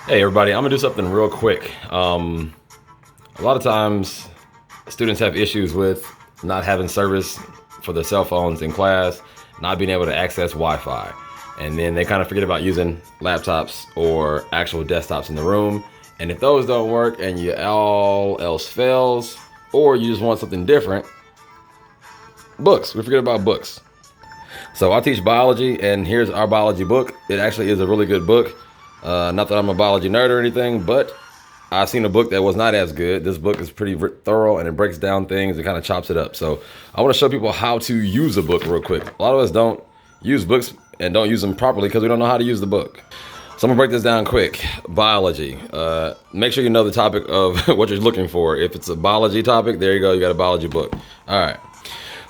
Hey everybody, I'm gonna do something real quick. A lot of times students have issues with not having service for their cell phones in class, not being able to access Wi-Fi. And then they kind of forget about using laptops or actual desktops in the room. And if those don't work and you all else fails, or you just want something different, books. We forget about books. So I teach biology, and here's our biology book. It actually is a really good book. Not that I'm a biology nerd or anything, but I've seen a book that was not as good. This book is pretty thorough, and it breaks down things and kind of chops it up. So I want to show people how to use a book real quick. A lot of us don't use books and don't use them properly because we don't know how to use the book. So I'm gonna break this down quick. Biology. Make sure you know the topic of what you're looking for. If it's a biology topic, there you go. You got a biology book. All right.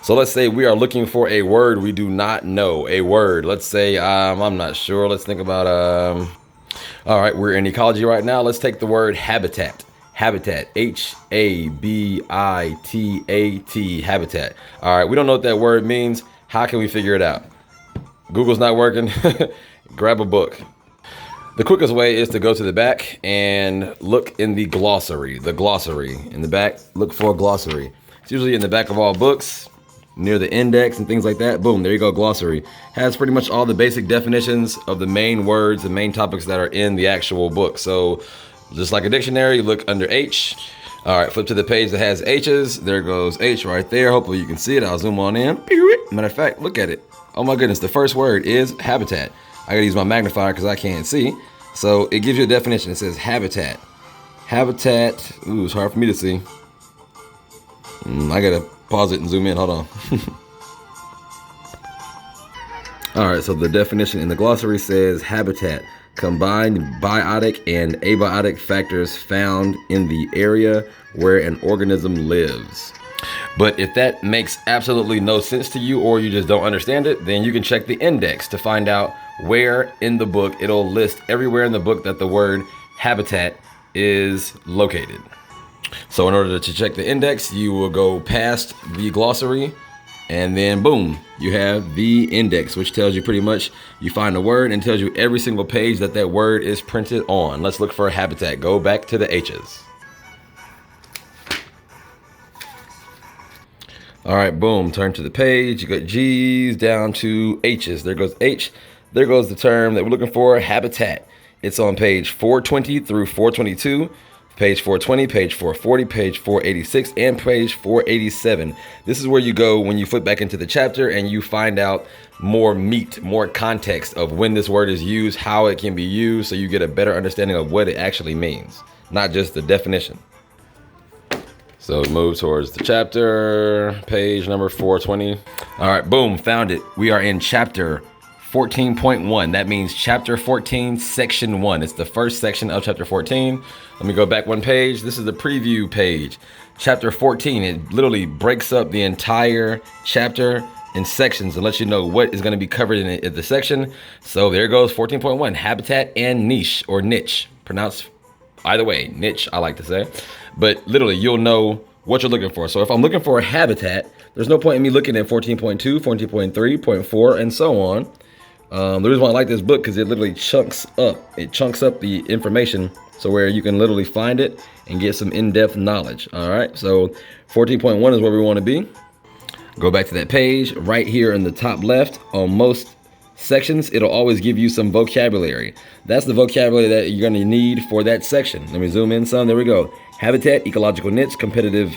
So let's say we are looking for a word we do not know. A word. Let's say I'm not sure. Let's think about all right, we're in ecology right now. Let's take the word habitat. Habitat. Habitat. Habitat. All right, we don't know what that word means. How can we figure it out? Google's not working. Grab a book. The quickest way is to go to the back and look in the glossary. The glossary. In the back, look for a glossary. It's usually in the back of all books, near the index and things like that. Boom, there you go, glossary. Has pretty much all the basic definitions of the main words, the main topics that are in the actual book. So just like a dictionary, look under H. All right, flip to the page that has H's. There goes H right there. Hopefully you can see it. I'll zoom on in. Matter of fact, look at it. Oh my goodness, the first word is habitat. I gotta use my magnifier because I can't see. So it gives you a definition. It says habitat. Habitat, ooh, it's hard for me to see. I gotta pause it and zoom in, hold on. All right, so the definition in the glossary says habitat, combined biotic and abiotic factors found in the area where an organism lives. But if that makes absolutely no sense to you, or you just don't understand it, then you can check the index to find out where in the book it'll list everywhere in the book that the word habitat is located. So in order to check the index, you will go past the glossary, and then boom, you have the index, which tells you pretty much, you find a word and tells you every single page that that word is printed on. Let's look for a habitat. Go back to the H's. All right, boom, turn to the page. You got G's down to H's. There goes H. There goes the term that we're looking for, habitat. It's on page 420 through 422. Page 420, page 440, page 486, and page 487. This is where you go when you flip back into the chapter and you find out more meat, more context of when this word is used, how it can be used, so you get a better understanding of what it actually means, not just the definition. So move towards the chapter, page number 420. All right, boom, found it. We are in chapter 14.1. That means chapter 14, section 1. It's the first section of chapter 14. Let me go back one page. This is the preview page. Chapter 14, it literally breaks up the entire chapter in sections and lets you know what is going to be covered in the section. So there goes 14.1, habitat and niche, or niche. Pronounced either way, niche, I like to say. But literally, you'll know what you're looking for. So if I'm looking for a habitat, there's no point in me looking at 14.2, 14.3, 0.4, and so on. The reason why I like this book, because it literally chunks up. It chunks up the information so where you can literally find it and get some in-depth knowledge. All right, so 14.1 is where we want to be. Go back to that page right here in the top left. On most sections, it'll always give you some vocabulary. That's the vocabulary that you're going to need for that section. Let me zoom in some. There we go. Habitat, ecological niche, competitive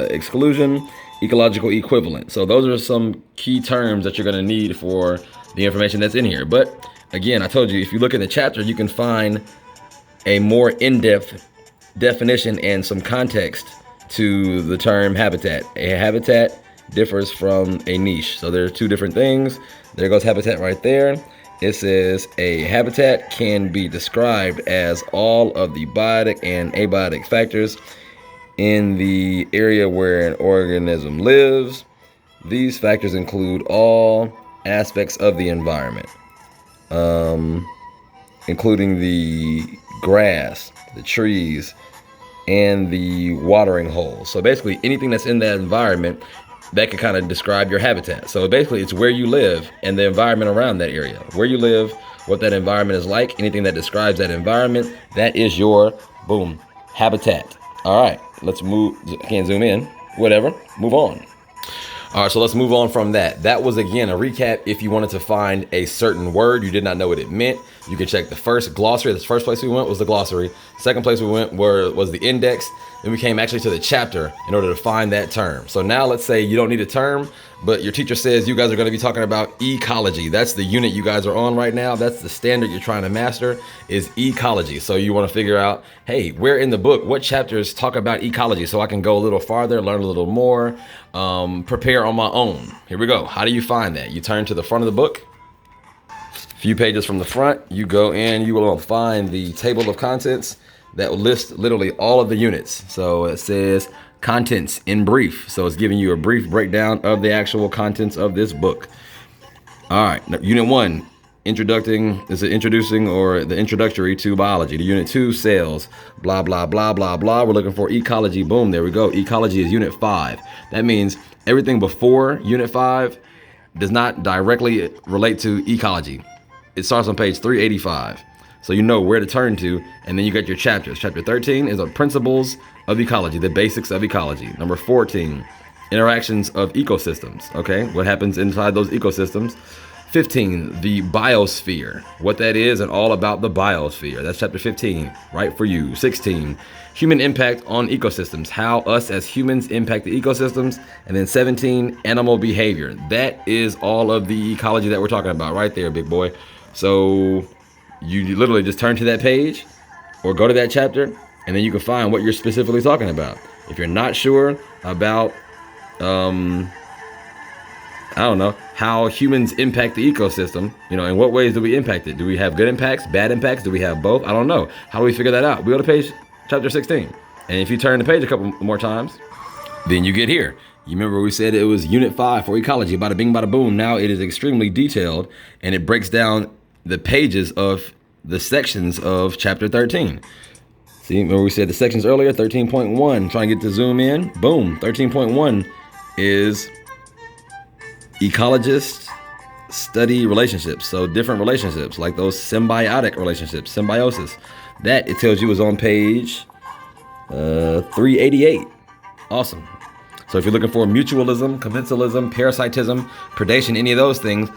exclusion, ecological equivalent. So those are some key terms that you're going to need for the information that's in here. But again, I told you, if you look in the chapter, you can find a more in-depth definition and some context to the term habitat. A habitat differs from a niche. So there are two different things. There goes habitat right there. It says a habitat can be described as all of the biotic and abiotic factors in the area where an organism lives. These factors include all aspects of the environment, including the grass, the trees, and the watering holes. So basically anything that's in that environment that can kind of describe your habitat. So basically it's where you live and the environment around that area. Where you live, what that environment is like, anything that describes that environment, that is your, boom, habitat. All right, let's move. I can't zoom in, whatever, move on. All right, so let's move on from that. That was, again, a recap. If you wanted to find a certain word, you did not know what it meant, you can check the first glossary. The first place we went was the glossary. Second place we went was the index. Then we came actually to the chapter in order to find that term. So now let's say you don't need a term, but your teacher says you guys are going to be talking about ecology. That's the unit you guys are on right now. That's the standard you're trying to master, is ecology. So you want to figure out, hey, where in the book, what chapters talk about ecology, so I can go a little farther, learn a little more, prepare on my own. Here we go. How do you find that? You turn to the front of the book. A few pages from the front, you go in, you will find the table of contents that will list literally all of the units. So it says contents in brief. So it's giving you a brief breakdown of the actual contents of this book. All right, unit 1, introducing or the introductory to biology. The unit 2, cells, blah, blah, blah, blah, blah. We're looking for ecology. Boom, there we go. Ecology is unit 5. That means everything before unit 5 does not directly relate to ecology. It starts on page 385. So you know where to turn to, and then you got your chapters. Chapter 13 is the principles of ecology, the basics of ecology. Number 14, interactions of ecosystems. Okay, what happens inside those ecosystems? 15, the biosphere, what that is and all about the biosphere. That's chapter 15, right for you. 16, human impact on ecosystems, how us as humans impact the ecosystems. And then 17, animal behavior. That is all of the ecology that we're talking about right there, big boy. So you literally just turn to that page or go to that chapter, and then you can find what you're specifically talking about. If you're not sure about, I don't know, how humans impact the ecosystem, in what ways do we impact it? Do we have good impacts, bad impacts? Do we have both? I don't know. How do we figure that out? We go to page chapter 16. And if you turn the page a couple more times, then you get here. You remember we said it was unit 5 for ecology, bada bing, bada boom. Now it is extremely detailed, and it breaks down the pages of the sections of chapter 13. See, remember we said the sections earlier, 13.1, trying to get to zoom in. Boom, 13.1 is ecologists study relationships. So different relationships, like those symbiotic relationships, symbiosis. That, it tells you, is on page 388. Awesome. So if you're looking for mutualism, commensalism, parasitism, predation, any of those things,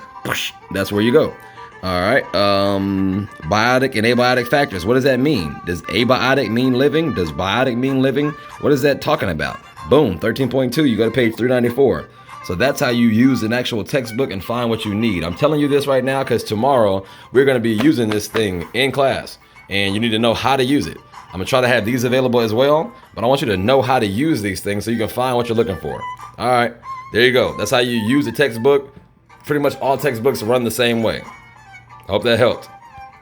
that's where you go. All right. Biotic and abiotic factors. What does that mean? Does abiotic mean living? Does biotic mean living? What is that talking about? Boom. 13.2. You go to page 394. So that's how you use an actual textbook and find what you need. I'm telling you this right now because tomorrow we're going to be using this thing in class, and you need to know how to use it. I'm going to try to have these available as well, but I want you to know how to use these things so you can find what you're looking for. All right. There you go. That's how you use a textbook. Pretty much all textbooks run the same way. I hope that helped.